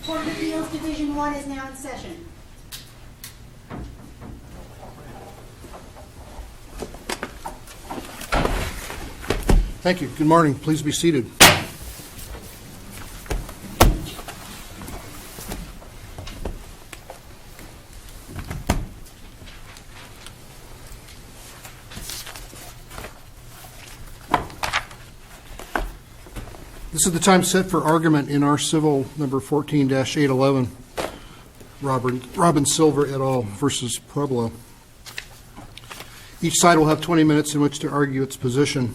Court of Appeals Division 1 is now in session. Thank you. Good morning. Please be seated. This is the time set for argument in our civil number 14-811, Robin Silver et al. Versus Pueblo. Each side will have 20 minutes in which to argue its position.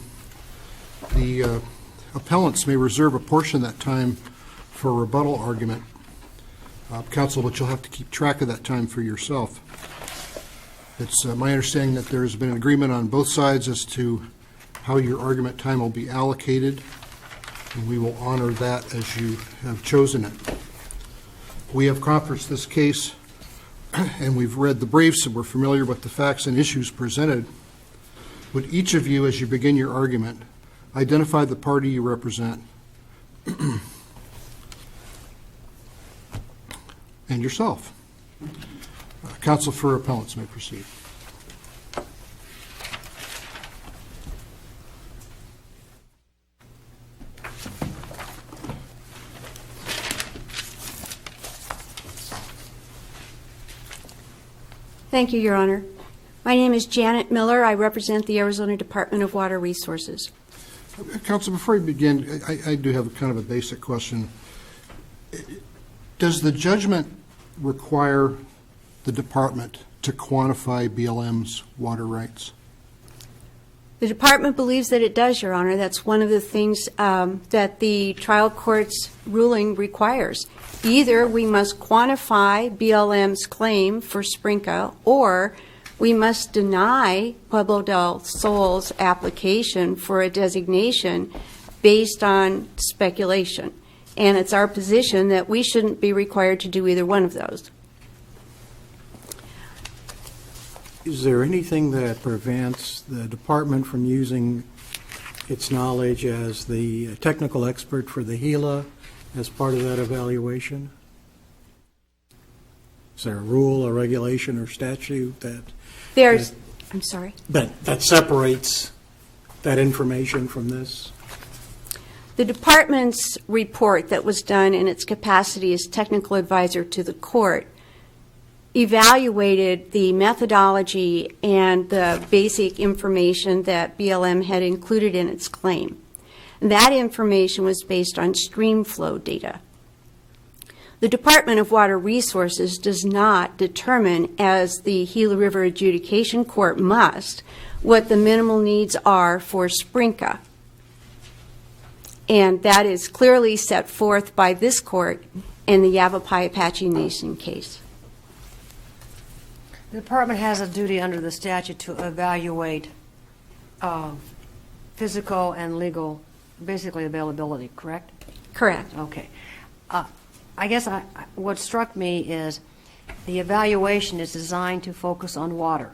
The appellants may reserve a portion of that time for a rebuttal argument. Counsel, but you'll have to keep track of that time for yourself. It's my understanding that there has been an agreement on both sides as to how your argument time will be allocated, and we will honor that as you have chosen it. We have conferenced this case, and we've read the briefs, and we're familiar with the facts and issues presented. Would each of you, as you begin your argument, identify the party you represent and yourself? Counsel for appellants may proceed. Thank you, Your Honor. My name is Janet Miller. I represent the Arizona Department of Water Resources. Counsel, before you begin, I do have kind of a basic question. Does the judgment require the department to quantify BLM's water rights? The department believes that it does, Your Honor. That's one of the things that the trial court's ruling requires. Either we must quantify BLM's claim for SPRNCA, or we must deny Pueblo del Sol's application for a designation based on speculation. And it's our position that we shouldn't be required to do either one of those. Is there anything that prevents the department from using its knowledge as the technical expert for the Gila as part of that evaluation? Is there a rule, a regulation, or statute that I'm sorry? that separates that information from this? The department's report that was done in its capacity as technical advisor to the court evaluated the methodology and the basic information that BLM had included in its claim. And that information was based on stream flow data. The Department of Water Resources does not determine, as the Gila River Adjudication Court must, what the minimal needs are for SPRNCA. And that is clearly set forth by this court in the Yavapai Apache Nation case. The department has a duty under the statute to evaluate physical and legal, basically availability, correct? Correct. Okay. I guess what struck me is the evaluation is designed to focus on water,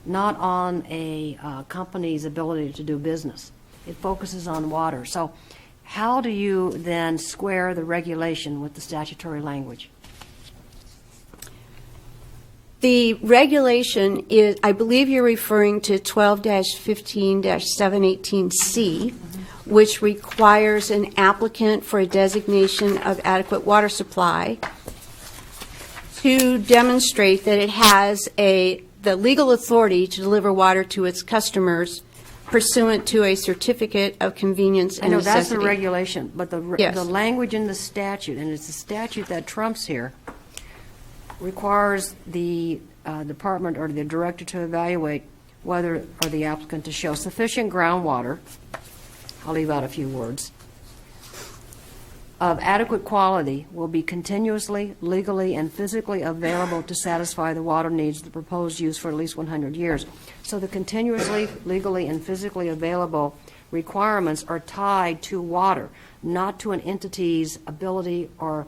not on a company's ability to do business. It focuses on water. So how do you then square the regulation with the statutory language? The regulation is, I believe you're referring to 12-15-718C, which requires an applicant for a designation of adequate water supply to demonstrate that it has the legal authority to deliver water to its customers pursuant to a certificate of convenience and necessity. I know that's the regulation, but the Yes. language in the statute, and it's the statute that trumps here, requires the department or the director to evaluate whether, or the applicant to show sufficient groundwater, I'll leave out a few words, of adequate quality will be continuously, legally, and physically available to satisfy the water needs of the proposed use for at least 100 years. So the continuously, legally, and physically available requirements are tied to water, not to an entity's ability or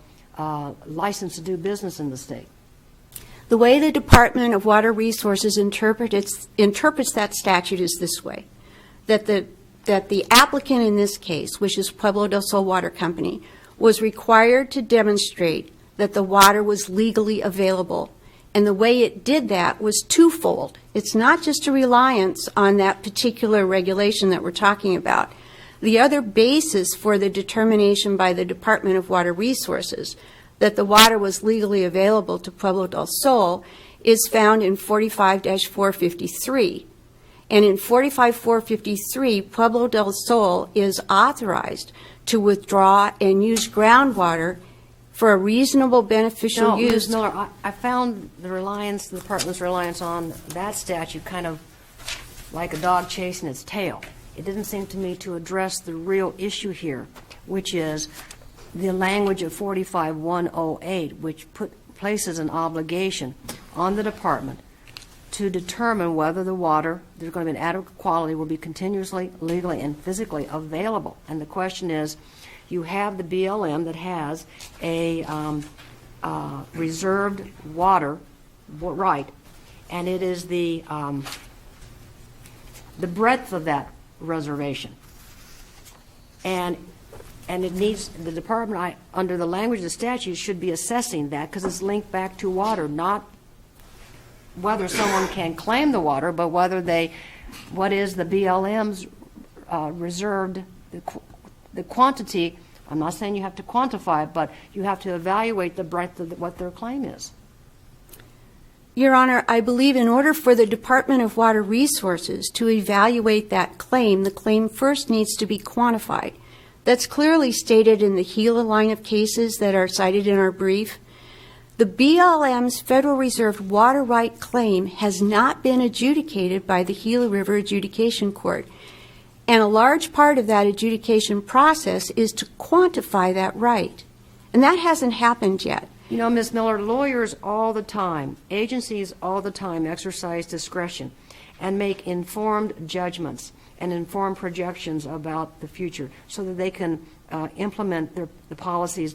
license to do business in the state. The way the Department of Water Resources interprets that statute is this way, that the applicant in this case, which is Pueblo del Sol Water Company, was required to demonstrate that the water was legally available. And the way it did that was twofold. It's not just a reliance on that particular regulation that we're talking about. The other basis for the determination by the Department of Water Resources that the water was legally available to Pueblo del Sol is found in 45-453. And in 45-453, Pueblo del Sol is authorized to withdraw and use groundwater for a reasonable beneficial No, use. Ms. Miller, I found the department's reliance on that statute kind of like a dog chasing its tail. It didn't seem to me to address the real issue here, which is the language of 45-108, which places an obligation on the department to determine whether the water, there's going to be an adequate quality, will be continuously, legally, and physically available. And the question is, you have the BLM that has a reserved water right, and it is the breadth of that reservation. And it needs, the department, under the language of the statute, should be assessing that because it's linked back to water, not whether someone can claim the water, but whether what is the BLM's reserved, the quantity. I'm not saying you have to quantify it, but you have to evaluate the breadth of what their claim is. Your Honor, I believe in order for the Department of Water Resources to evaluate that claim, the claim first needs to be quantified. That's clearly stated in the Gila line of cases that are cited in our brief. The BLM's Federal Reserve water right claim has not been adjudicated by the Gila River Adjudication Court. And a large part of that adjudication process is to quantify that right. And that hasn't happened yet. You know, Ms. Miller, lawyers all the time, agencies all the time exercise discretion and make informed judgments and informed projections about the future so that they can implement the policies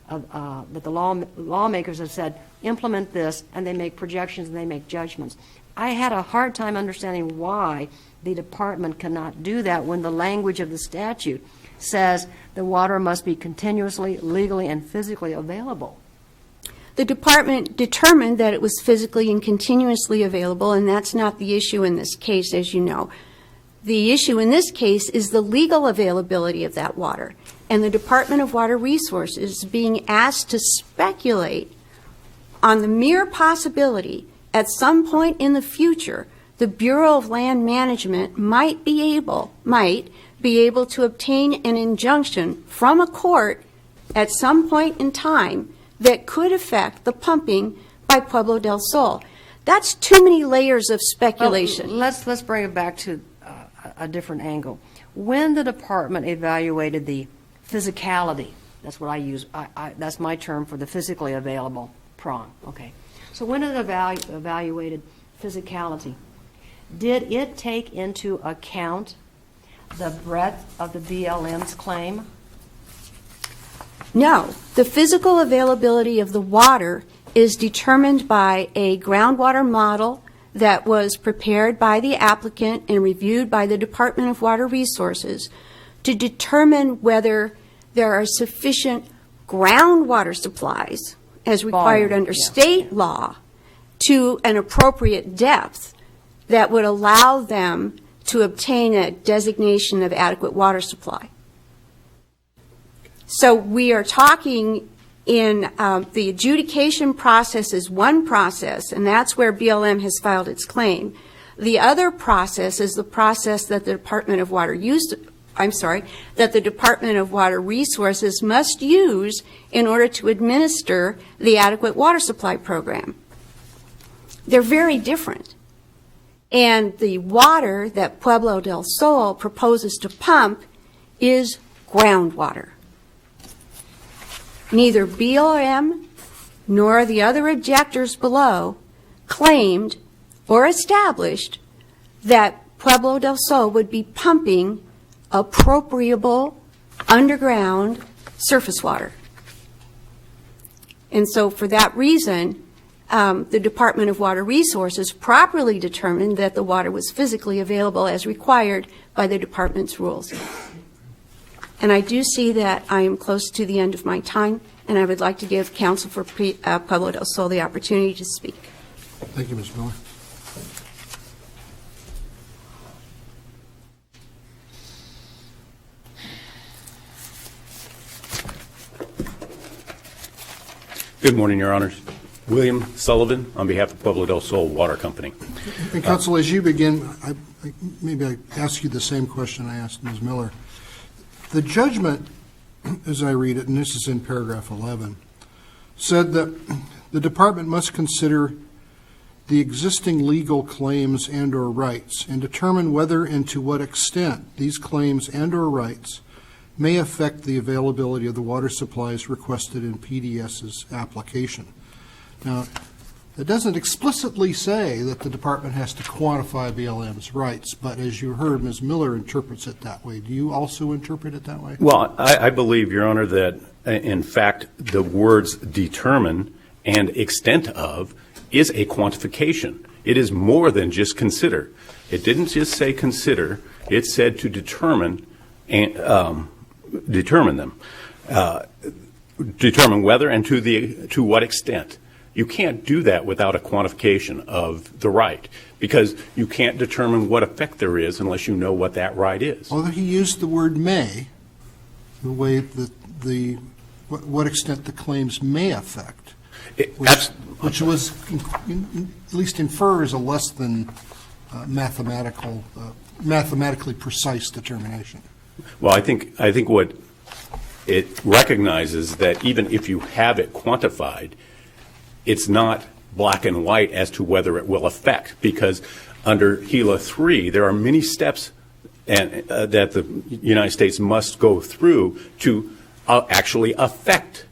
that the lawmakers have said, implement this, and they make projections and they make judgments. I had a hard time understanding why the department cannot do that when the language of the statute says the water must be continuously, legally, and physically available. The department determined that it was physically and continuously available, and that's not the issue in this case, as you know. The issue in this case is the legal availability of that water, and the Department of Water Resources is being asked to speculate on the mere possibility at some point in the future the Bureau of Land Management might be able to obtain an injunction from a court at some point in time that could affect the pumping by Pueblo del Sol. That's too many layers of speculation. Well, let's bring it back to a different angle. When the department evaluated the physicality, that's what I use, that's my term for the physically available prong, okay. So when it evaluated physicality, did it take into account the breadth of the BLM's claim? No. The physical availability of the water is determined by a groundwater model that was prepared by the applicant and reviewed by the Department of Water Resources to determine whether there are sufficient groundwater supplies as required under state law to an appropriate depth that would allow them to obtain a designation of adequate water supply. So we are talking in the adjudication process is one process, and that's where BLM has filed its claim. The other process is the process that the Department of Water that the Department of Water Resources must use in order to administer the adequate water supply program. They're very different. And the water that Pueblo del Sol proposes to pump is groundwater. Neither BLM nor the other objectors below claimed or established that Pueblo del Sol would be pumping appropriable underground surface water. And so for that reason, the Department of Water Resources properly determined that the water was physically available as required by the department's rules. And I do see that I am close to the end of my time, and and I would like to give counsel for Pueblo del Sol the opportunity to speak. Thank you, Ms. Miller. Good morning, Your Honors. William Sullivan on behalf of Pueblo del Sol Water Company. And counsel, as you begin, maybe I ask you the same question I asked Ms. Miller. The judgment, as I read it, and this is in paragraph 11, said that the department must consider the existing legal claims and or rights and determine whether and to what extent these claims and or rights may affect the availability of the water supplies requested in PDS's application. Now, it doesn't explicitly say that the department has to quantify BLM's rights, but as you heard, Ms. Miller interprets it that way. Do you also interpret it that way? Well, I believe, Your Honor, that in fact the words determine and extent of is a quantification. It is more than just consider. It didn't just say consider. It said to determine and determine them, determine whether and to what extent. You can't do that without a quantification of the right, because you can't determine what effect there is unless you know what that right is. Although he used the word may, the way that what extent the claims may affect, which was at least infers a less than mathematically precise determination. Well, I think what it recognizes that even if you have it quantified, it's not black and white as to whether it will affect, because under HELA 3, there are many steps that the United States must go through to actually affect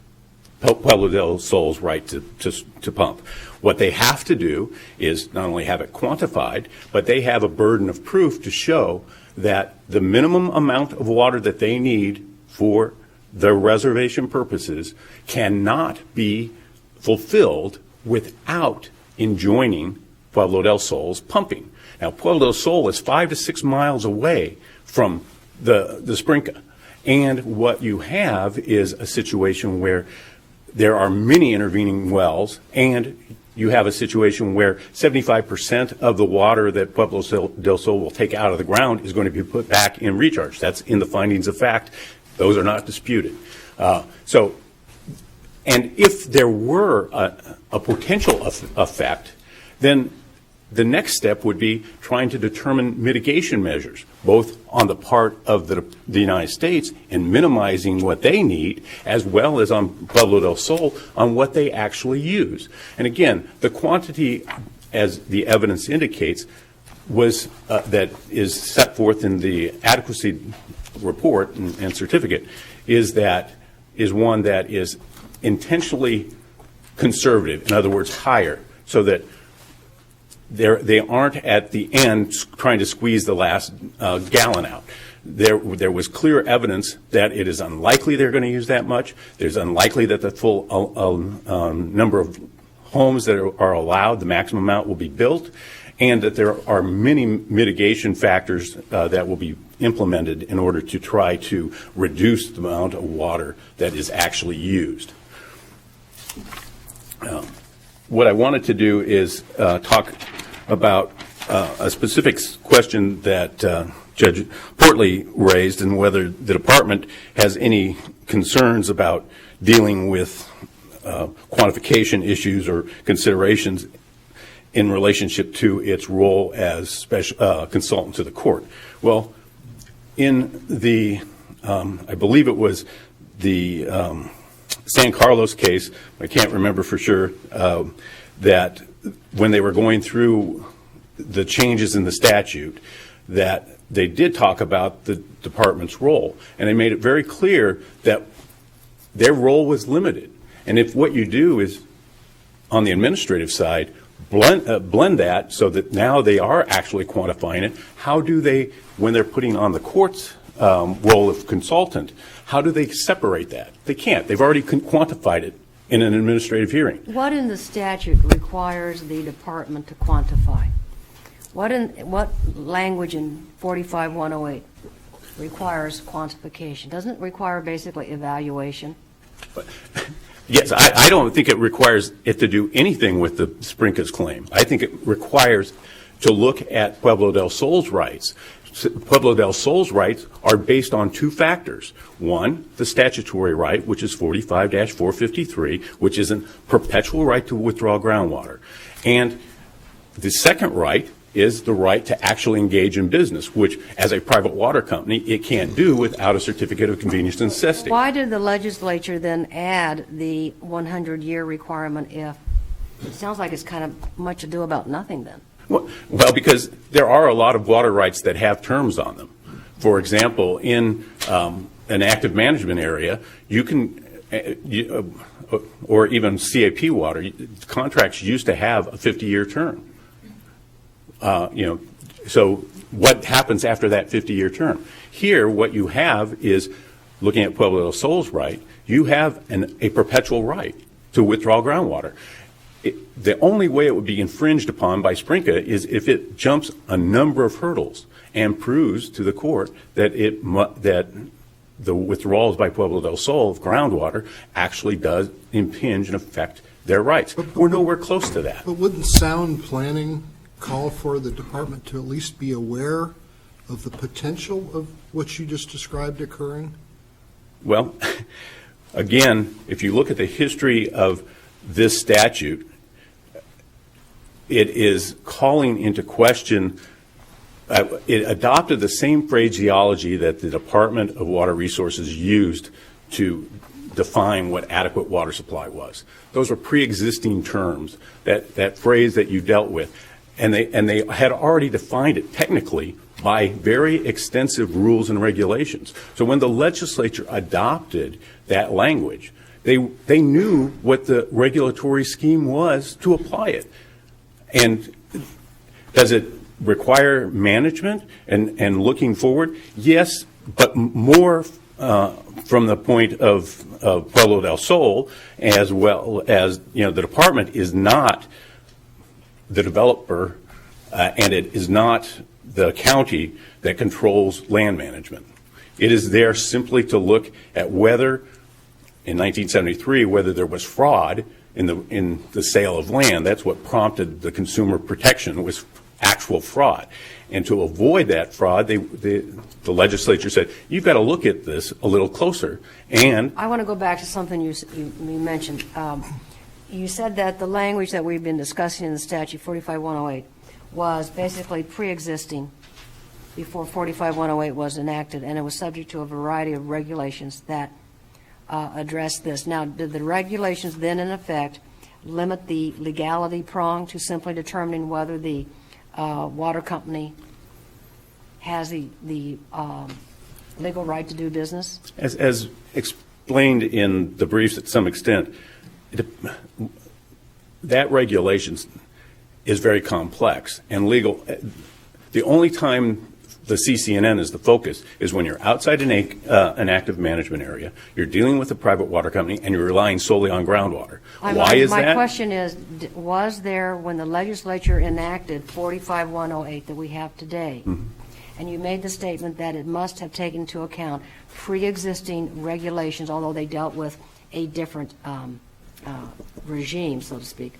Pueblo del Sol's right to pump. What they have to do is not only have it quantified, but they have a burden of proof to show that the minimum amount of water that they need for their reservation purposes cannot be fulfilled without enjoining Pueblo del Sol's pumping. Now, Pueblo del Sol is 5 to 6 miles away from the Sprinca, and what you have is a situation where there are many intervening wells, and you have a situation where 75% of the water that Pueblo del Sol will take out of the ground is going to be put back in recharge. That's in the findings of fact. Those are not disputed. And if there were a potential effect, then the next step would be trying to determine mitigation measures, both on the part of the United States in minimizing what they need, as well as on Pueblo del Sol on what they actually use. And again, the quantity, as the evidence indicates, was that is set forth in the adequacy report and certificate, is one that is intentionally conservative, in other words, higher, so that they aren't at the end trying to squeeze the last gallon out. There was clear evidence that it is unlikely they're going to use that much. There's unlikely that the full number of homes that are allowed, the maximum amount, will be built, and that there are many mitigation factors that will be implemented in order to try to reduce the amount of water that is actually used. What I wanted to do is talk about a specific question that Judge Portley raised, and whether the department has any concerns about dealing with quantification issues or considerations in relationship to its role as special consultant to the court. Well, in the, I believe it was the San Carlos case, I can't remember for sure, that when they were going through the changes in the statute, that they did talk about the department's role, and they made it very clear that their role was limited. And if what you do is, on the administrative side, blend that so that now they are actually quantifying it, how do they, when they're putting on the court's role of consultant, how do they separate that? They can't. They've already quantified it in an administrative hearing. What in the statute requires the department to quantify? What language in 45108 requires quantification? Doesn't it require basically evaluation? Yes, I don't think it requires it to do anything with the Sprinka's claim. I think it requires to look at Pueblo del Sol's rights. Pueblo del Sol's rights are based on two factors. One, the statutory right, which is 45-453, which is a perpetual right to withdraw groundwater. And the second right is the right to actually engage in business, which, as a private water company, it can't do without a certificate of convenience and necessity. Why did the legislature then add the 100-year requirement if it sounds like it's kind of much ado about nothing then? Well, because there are a lot of water rights that have terms on them. For example, in an active management area, you can, or even CAP water, contracts used to have a 50-year term. So what happens after that 50-year term? Here, what you have is, looking at Pueblo del Sol's right, you have a perpetual right to withdraw groundwater. The only way it would be infringed upon by Sprinka is if it jumps a number of hurdles and proves to the court that that the withdrawals by Pueblo del Sol of groundwater actually does impinge and affect their rights. We're nowhere close to that. But wouldn't sound planning call for the department to at least be aware of the potential of what you just described occurring? Well, again, if you look at the history of this statute, it is calling into question, it adopted the same phraseology that the Department of Water Resources used to define what adequate water supply was. Those were pre-existing terms, that phrase that you dealt with. And they had already defined it technically by very extensive rules and regulations. So when the legislature adopted that language, they knew what the regulatory scheme was to apply it. And does it require management and looking forward? Yes, but more from the point of Pueblo del Sol, as well as, the department is not the developer, and it is not the county that controls land management. It is there simply to look at whether, in 1973, whether there was fraud in the sale of land. That's what prompted the consumer protection, was actual fraud. And to avoid that fraud, the legislature said, you've got to look at this a little closer. And I want to go back to something you mentioned. You said that the language that we've been discussing in the statute, 45108, was basically pre-existing before 45108 was enacted, and it was subject to a variety of regulations that address this. Now, did the regulations then, in effect, limit the legality prong to simply determining whether the water company has the legal right to do business? as explained in the briefs at some extent, that regulation is very complex and legal. The only time the CCNN is the focus is when you're outside an active management area, you're dealing with a private water company, and you're relying solely on groundwater. Why is that? My question is, was there, when the legislature enacted 45108 that we have today, and you made the statement that it must have taken into account pre-existing regulations, although they dealt with a different regime, so to speak,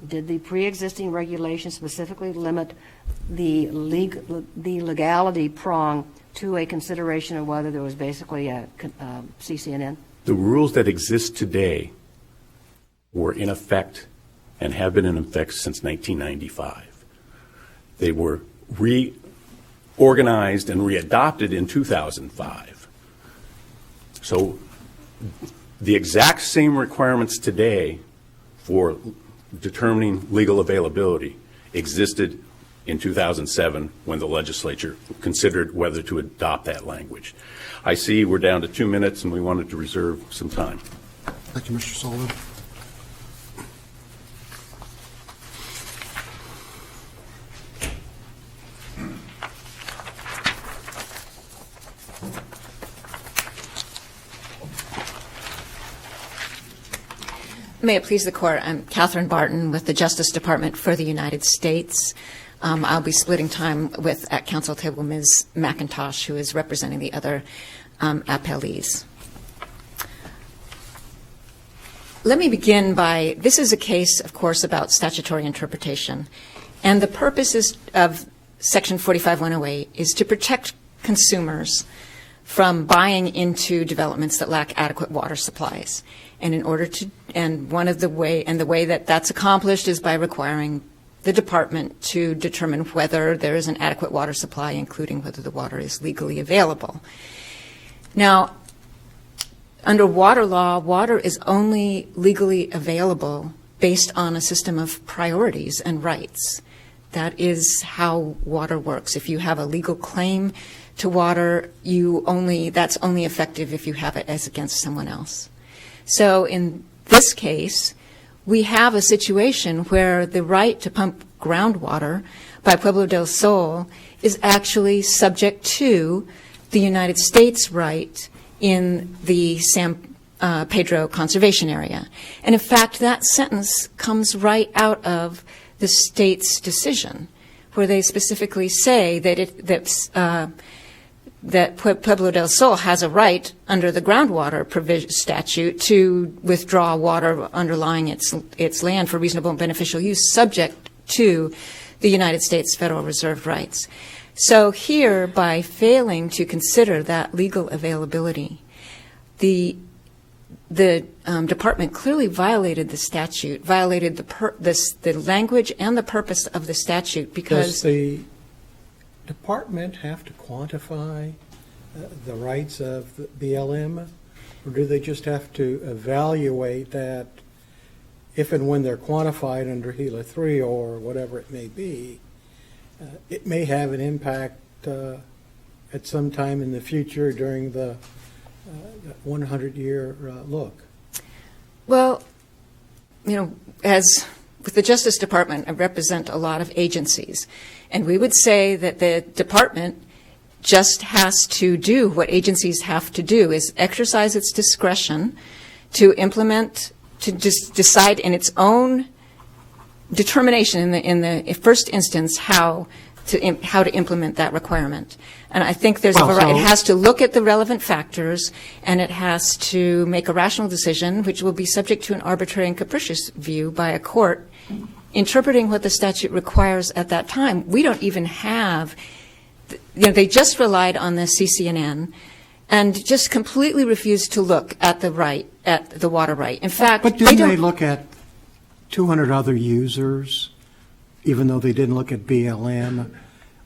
did the pre-existing regulations specifically limit the legality prong to a consideration of whether there was basically a CCNN? The rules that exist today were in effect and have been in effect since 1995. They were reorganized and readopted in 2005. So the exact same requirements today for determining legal availability existed in 2007 when the legislature considered whether to adopt that language. I see we're down to 2 minutes, and we wanted to reserve some time. Thank you, Mr. Sullivan. May it please the Court, I'm Catherine Barton with the Justice Department for the United States. I'll be splitting time with, at council table, Ms. McIntosh, who is representing the other appellees. let me begin by, this is a case, of course, about statutory interpretation. And the purpose of Section 45108 is to protect consumers from buying into developments that lack adequate water supplies. And in order to, and the way that that's accomplished is by requiring the department to determine whether there is an adequate water supply, including whether the water is legally available. Now, under water law, water is only legally available based on a system of priorities and rights. That is how water works. If you have a legal claim to water, that's only effective if you have it as against someone else. So in this case, we have a situation where the right to pump groundwater by Pueblo del Sol is actually subject to the United States right in the San Pedro Conservation Area. And in fact, that sentence comes right out of the state's decision, where they specifically say that that Pueblo del Sol has a right under the groundwater statute to withdraw water underlying its land for reasonable and beneficial use, subject to the United States Federal Reserve rights. So here, by failing to consider that legal availability, the department clearly violated the statute, violated the language and the purpose of the statute, because Does the department have to quantify the rights of the BLM, or do they just have to evaluate that if and when they're quantified under HELA 3 or whatever it may be, it may have an impact at some time in the future during the 100-year look? Well, as with the Justice Department, I represent a lot of agencies, and we would say that the department just has to do what agencies have to do, is exercise its discretion to implement, to just decide in its own determination in the first instance how to implement that requirement. And I think there's a variety. It has to look at the relevant factors, and it has to make a rational decision, which will be subject to an arbitrary and capricious view by a court, interpreting what the statute requires at that time. We don't even have, they just relied on the CCNN and just completely refused to look at the water right. In fact, but didn't they look at 200 other users, even though they didn't look at BLM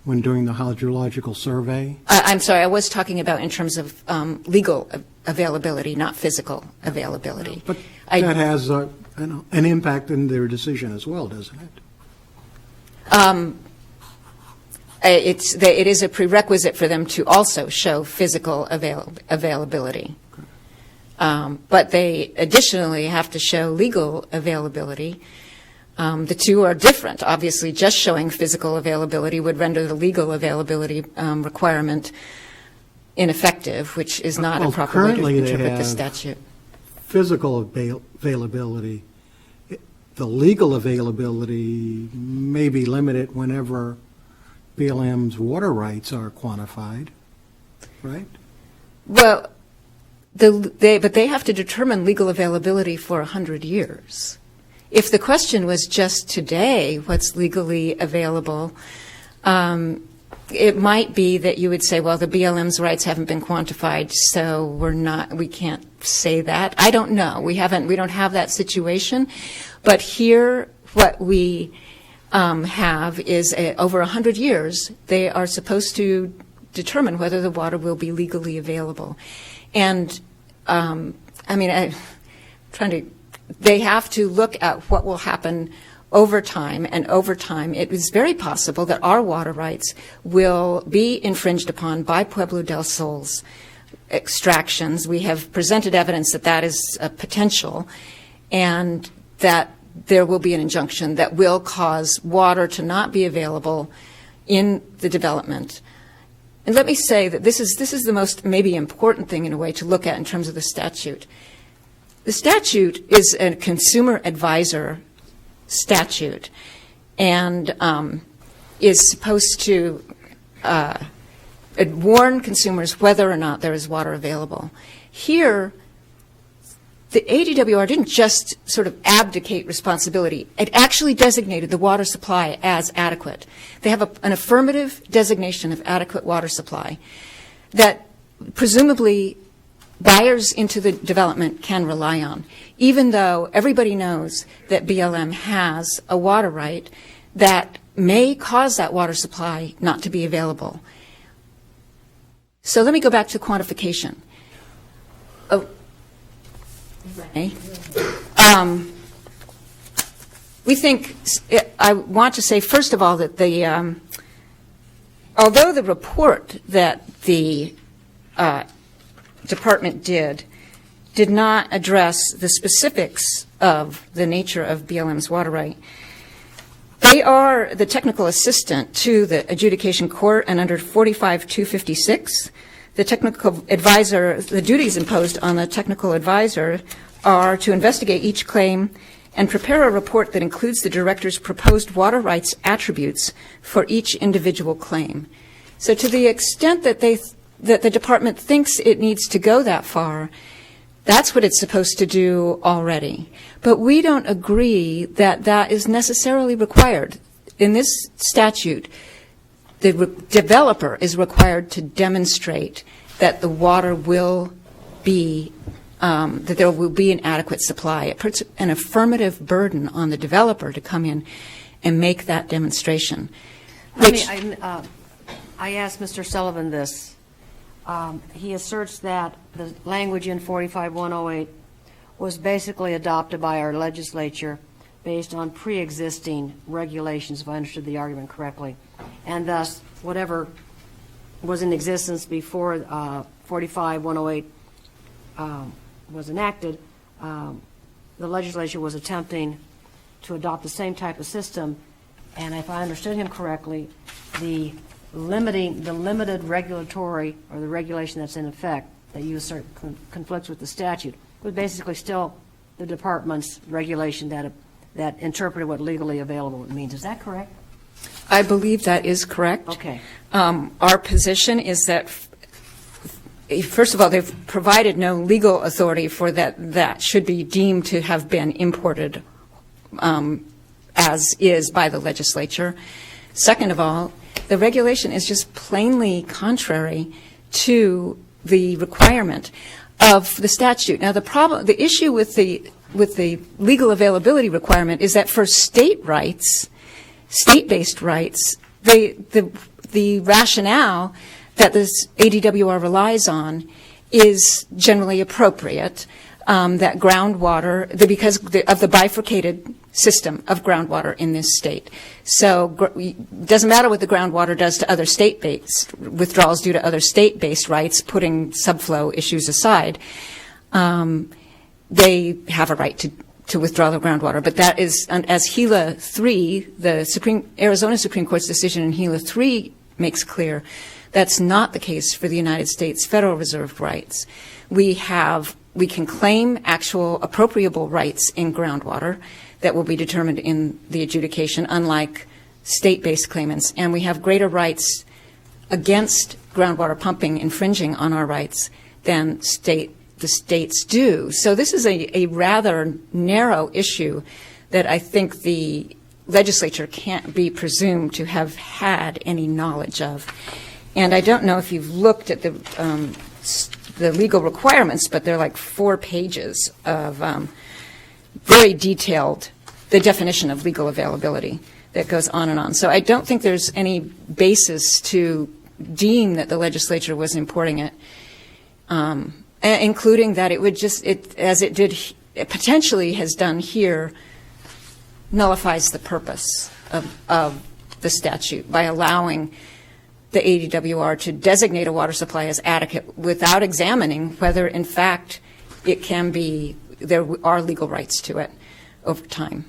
when doing the hydrological survey? I'm sorry, I was talking about in terms of legal availability, not physical availability. But that has an impact in their decision as well, doesn't it? It is a prerequisite for them to also show physical availability. But they additionally have to show legal availability. The two are different. Obviously, just showing physical availability would render the legal availability requirement ineffective, which is not a proper way to interpret the statute. Physical availability. The legal availability may be limited whenever BLM's water rights are quantified, right? Well, but they have to determine legal availability for 100 years. If the question was just today, what's legally available, it might be that you would say, well, the BLM's rights haven't been quantified, so we can't say that. I don't know. We don't have that situation. But here, what we have is over 100 years, they are supposed to determine whether the water will be legally available. And, they have to look at what will happen over time, and over time it is very possible that our water rights will be infringed upon by Pueblo del Sol's extractions. We have presented evidence that that is a potential, and that there will be an injunction that will cause water to not be available in the development. And let me say that this is the most maybe important thing in a way to look at in terms of the statute. The statute is a consumer advisor statute, and is supposed to warn consumers whether or not there is water available. Here, the ADWR didn't just sort of abdicate responsibility. It actually designated the water supply as adequate. They have an affirmative designation of adequate water supply that presumably buyers into the development can rely on, even though everybody knows that BLM has a water right that may cause that water supply not to be available. So let me go back to quantification. We think, I want to say, first of all, that although the report that the department did not address the specifics of the nature of BLM's water right, they are the technical assistant to the adjudication court, and under 45-256, the technical advisor, the duties imposed on the technical advisor are to investigate each claim and prepare a report that includes the director's proposed water rights attributes for each individual claim. So to the extent that that the department thinks it needs to go that far, that's what it's supposed to do already. But we don't agree that that is necessarily required. In this statute, the developer is required to demonstrate that the water will be, that there will be an adequate supply. It puts an affirmative burden on the developer to come in and make that demonstration. I asked Mr. Sullivan this. He asserts that the language in 45-108 was basically adopted by our legislature based on pre-existing regulations, if I understood the argument correctly, and thus whatever was in existence before 45-108 was enacted, the legislature was attempting to adopt the same type of system, and if I understood him correctly, the limited regulatory or the regulation that's in effect that you assert conflicts with the statute was basically still the department's regulation that interpreted what legally available means. Is that correct? I believe that is correct. Okay. Our position is that, first of all, they've provided no legal authority for that should be deemed to have been imported as is by the legislature. Second of all, the regulation is just plainly contrary to the requirement of the statute. Now, the issue with the legal availability requirement is that for state rights, state-based rights, the rationale that this ADWR relies on is generally appropriate. That groundwater, because of the bifurcated system of groundwater in this state. So it doesn't matter what the groundwater does to other state-based withdrawals due to other state-based rights, putting subflow issues aside. They have a right to withdraw the groundwater. But that is, as Gila 3, the Arizona Supreme Court's decision in Gila 3 makes clear, that's not the case for the United States Federal Reserve rights. We can claim actual appropriable rights in groundwater that will be determined in the adjudication, unlike state-based claimants. And we have greater rights against groundwater pumping infringing on our rights than the states do. So this is a rather narrow issue that I think the legislature can't be presumed to have had any knowledge of. And I don't know if you've looked at the legal requirements, but they're like 4 pages of very detailed, the definition of legal availability that goes on and on. So I don't think there's any basis to deem that the legislature was importing it, including that it would just, as it did, it potentially has done here, nullifies the purpose of the statute by allowing the ADWR to designate a water supply as adequate without examining whether, in fact, it can be, there are legal rights to it over time.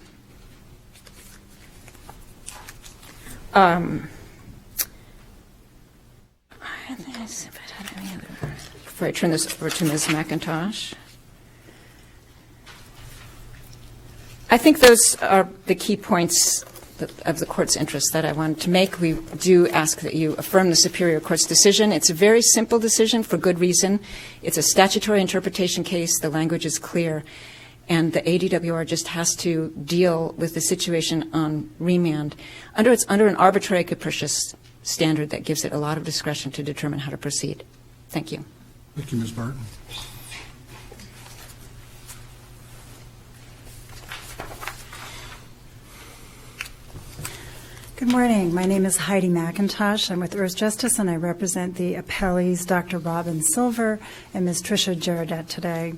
Before I turn this over to Ms. McIntosh. I think those are the key points of the court's interest that I wanted to make. We do ask that you affirm the Superior Court's decision. It's a very simple decision for good reason. It's a statutory interpretation case. The language is clear. And the ADWR just has to deal with the situation on remand. It's under an arbitrary capricious standard that gives it a lot of discretion to determine how to proceed. Thank you. Thank you, Ms. Barton. Good morning. My name is Heidi McIntosh. I'm with Earth Justice, and I represent the appellees, Dr. Robin Silver and Ms. Tricia Gerardet today.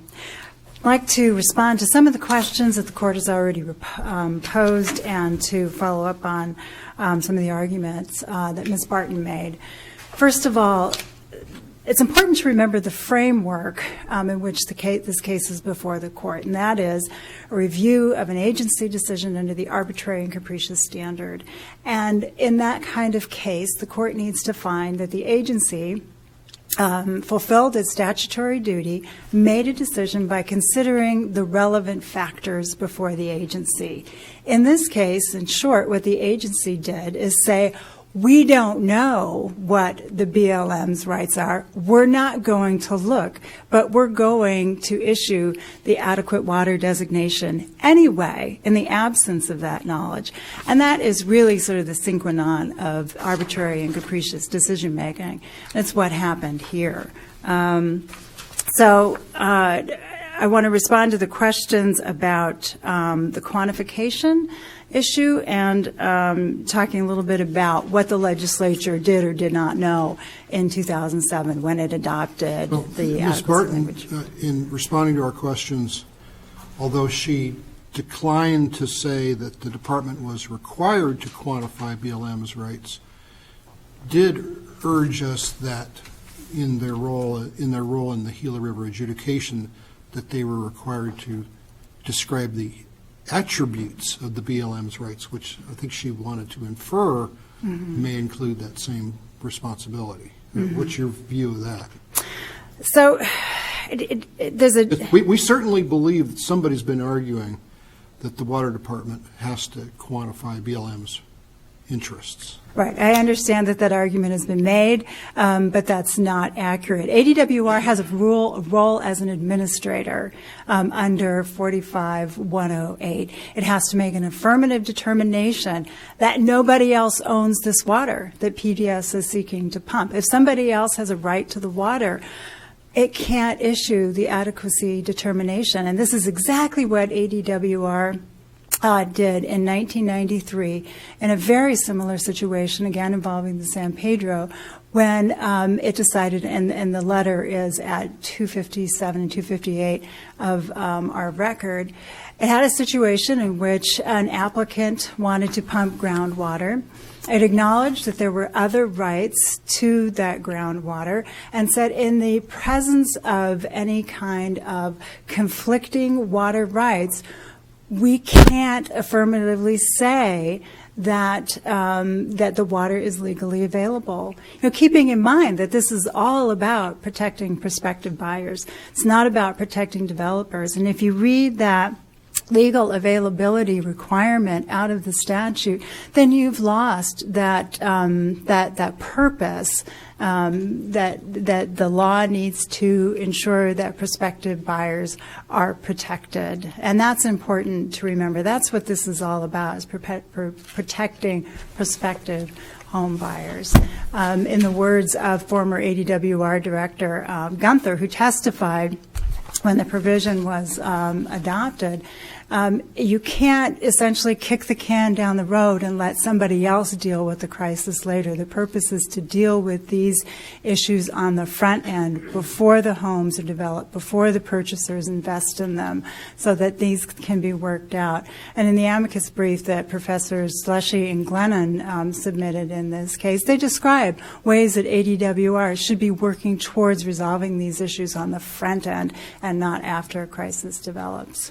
I'd like to respond to some of the questions that the court has already posed and to follow up on some of the arguments that Ms. Barton made. First of all, it's important to remember the framework in which this case is before the court, and that is a review of an agency decision under the arbitrary and capricious standard. And in that kind of case, the court needs to find that the agency fulfilled its statutory duty, made a decision by considering the relevant factors before the agency. In this case, in short, what the agency did is say, we don't know what the BLM's rights are. We're not going to look, but we're going to issue the adequate water designation anyway in the absence of that knowledge. And that is really sort of the sine qua non of arbitrary and capricious decision making. That's what happened here. So I want to respond to the questions about the quantification issue and talking a little bit about what the legislature did or did not know in 2007 when it adopted the Ms. Barton, language. in responding to our questions, although she declined to say that the department was required to quantify BLM's rights, did urge us that in their role in the Gila River adjudication that they were required to describe the attributes of the BLM's rights, which I think she wanted to infer may include that same responsibility. What's your view of that? So there's a... We certainly believe that somebody's been arguing that the Water Department has to quantify BLM's interests. Right. I understand that argument has been made, but that's not accurate. ADWR has a role as an administrator under 45-108. It has to make an affirmative determination that nobody else owns this water that PBS is seeking to pump. If somebody else has a right to the water, it can't issue the adequacy determination. And this is exactly what ADWR did in 1993 in a very similar situation, again involving the San Pedro, when it decided, and the letter is at 257 and 258 of our record, it had a situation in which an applicant wanted to pump groundwater. It acknowledged that there were other rights to that groundwater and said in the presence of any kind of conflicting water rights, we can't affirmatively say that that the water is legally available. You know, keeping in mind that this is all about protecting prospective buyers. It's not about protecting developers. And if you read that legal availability requirement out of the statute, then you've lost that that purpose that the law needs to ensure that prospective buyers are protected. And that's important to remember. That's what this is all about, is protecting prospective home buyers. In the words of former ADWR Director Gunther, who testified when the provision was adopted, you can't essentially kick the can down the road and let somebody else deal with the crisis later. The purpose is to deal with these issues on the front end before the homes are developed, before the purchasers invest in them, so that these can be worked out. And in the amicus brief that Professors Slushy and Glennon submitted in this case, they describe ways that ADWR should be working towards resolving these issues on the front end and not after a crisis develops.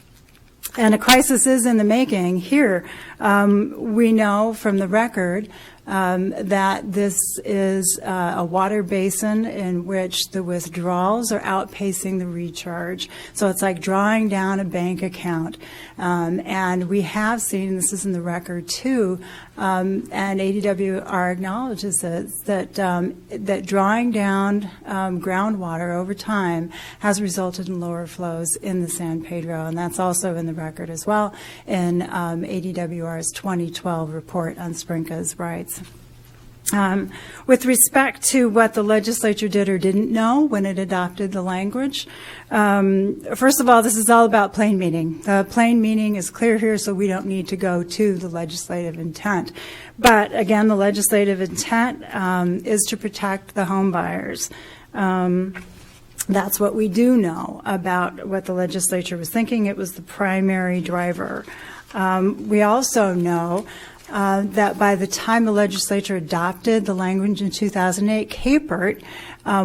And a crisis is in the making here. We know from the record that this is a water basin in which the withdrawals are outpacing the recharge. So it's like drawing down a bank account. And we have seen, this is in the record too, and ADWR acknowledges that drawing down groundwater over time has resulted in lower flows in the San Pedro, and that's also in the record as well in ADWR's 2012 report on Sprinka's rights. With respect to what the legislature did or didn't know when it adopted the language, first of all, this is all about plain meaning. The plain meaning is clear here, so we don't need to go to the legislative intent. But again, the legislative intent is to protect the home buyers. That's what we do know about what the legislature was thinking. It was the primary driver. We also know that by the time the legislature adopted the language in 2008, CAPERT,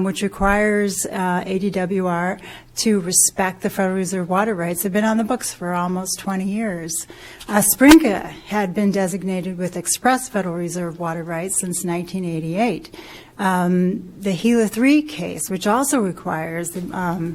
which requires ADWR to respect the Federal Reserve water rights, had been on the books for almost 20 years. Sprinka had been designated with express Federal Reserve water rights since 1988. The Gila 3 case, which also requires the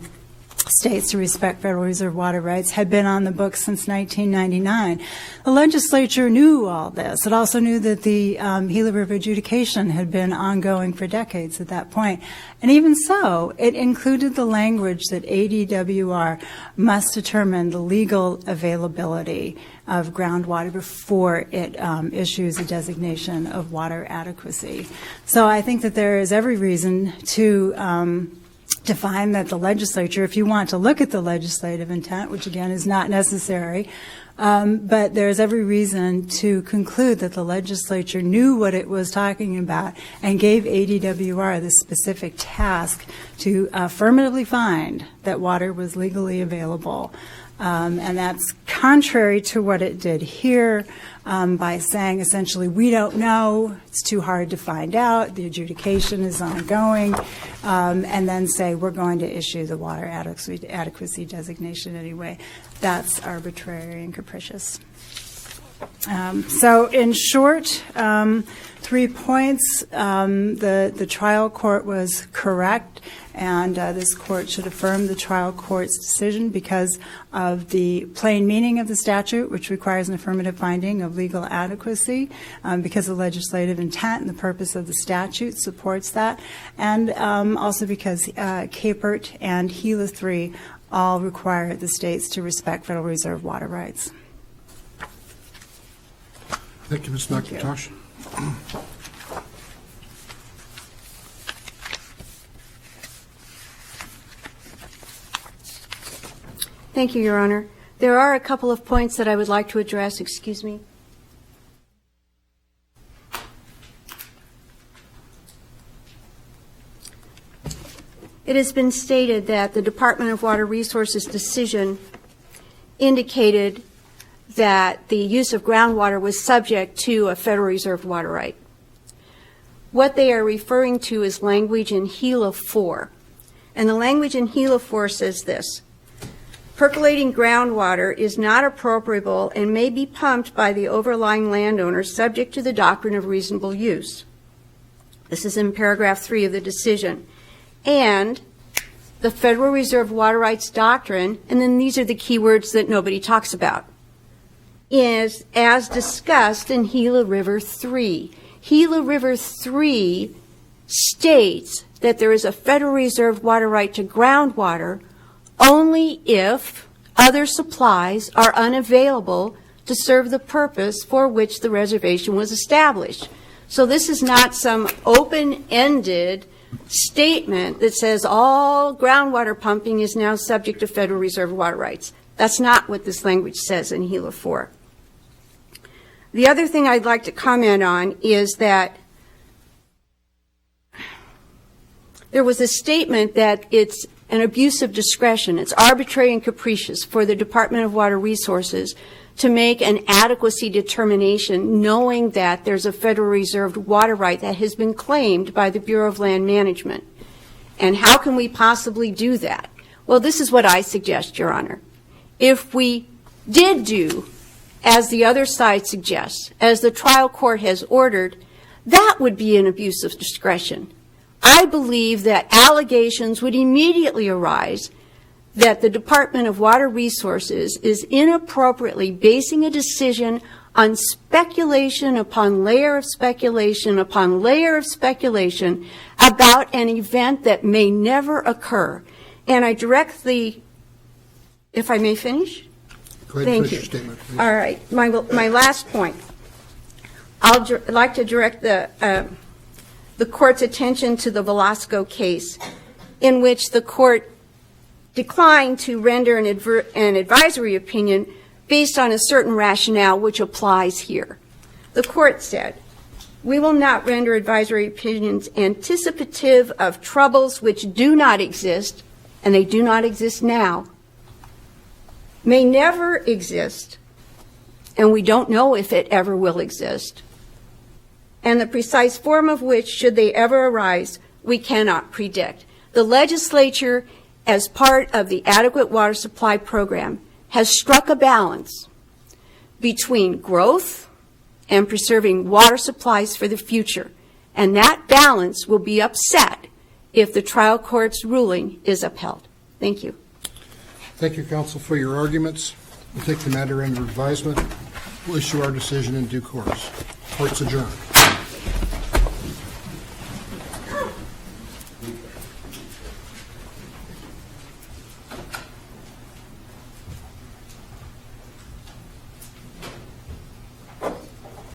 states to respect Federal Reserve water rights, had been on the books since 1999. The legislature knew all this. It also knew that the Gila River adjudication had been ongoing for decades at that point. And even so, it included the language that ADWR must determine the legal availability of groundwater before it issues a designation of water adequacy. So I think that there is every reason to find that the legislature, if you want to look at the legislative intent, which again is not necessary, but there's every reason to conclude that the legislature knew what it was talking about and gave ADWR the specific task to affirmatively find that water was legally available. And that's contrary to what it did here by saying essentially, we don't know, it's too hard to find out, the adjudication is ongoing, and then say we're going to issue the water adequacy designation anyway. That's arbitrary and capricious. So in short, 3 points. The trial court was correct, and this court should affirm the trial court's decision because of the plain meaning of the statute, which requires an affirmative finding of legal adequacy, because the legislative intent and the purpose of the statute supports that, and also because CAPERT and Gila 3 all require the states to respect Federal Reserve water rights. Thank you, Ms. McIntosh. Thank you, Your Honor. There are a couple of points that I would like to address. Excuse me. It has been stated that the Department of Water Resources decision indicated that the use of groundwater was subject to a Federal Reserve water right. What they are referring to is language in Gila 4. And the language in Gila 4 says this: percolating groundwater is not appropriable and may be pumped by the overlying landowner subject to the doctrine of reasonable use. This is in paragraph 3 of the decision. And the Federal Reserve water rights doctrine, and then these are the key words that nobody talks about, is as discussed in Gila River 3. Gila River 3 states that there is a Federal Reserve water right to groundwater only if other supplies are unavailable to serve the purpose for which the reservation was established. So this is not some open-ended statement that says all groundwater pumping is now subject to Federal Reserve water rights. That's not what this language says in Gila 4. The other thing I'd like to comment on is that there was a statement that it's an abuse of discretion, it's arbitrary and capricious for the Department of Water Resources to make an adequacy determination knowing that there's a Federal Reserve water right that has been claimed by the Bureau of Land Management. And how can we possibly do that? Well, this is what I suggest, Your Honor. If we did do, as the other side suggests, as the trial court has ordered, that would be an abuse of discretion. I believe that allegations would immediately arise that the Department of Water Resources is inappropriately basing a decision on speculation upon layer of speculation upon layer of speculation about an event that may never occur. And I direct if I may finish? Go ahead and Thank finish you. your statement, please. All right. My last point. I'd like to direct the court's attention to the Velasco case, in which the court declined to render an advisory opinion based on a certain rationale which applies here. The court said, "We will not render advisory opinions anticipative of troubles which do not exist," and they do not exist now, "may never exist," and we don't know if it ever will exist, "and the precise form of which, should they ever arise, we cannot predict." The legislature, as part of the Adequate Water Supply Program, has struck a balance between growth and preserving water supplies for the future, and that balance will be upset if the trial court's ruling is upheld. Thank you. Thank you, counsel, for your arguments. We'll take the matter under advisement. We'll issue our decision in due course. Court's adjourned.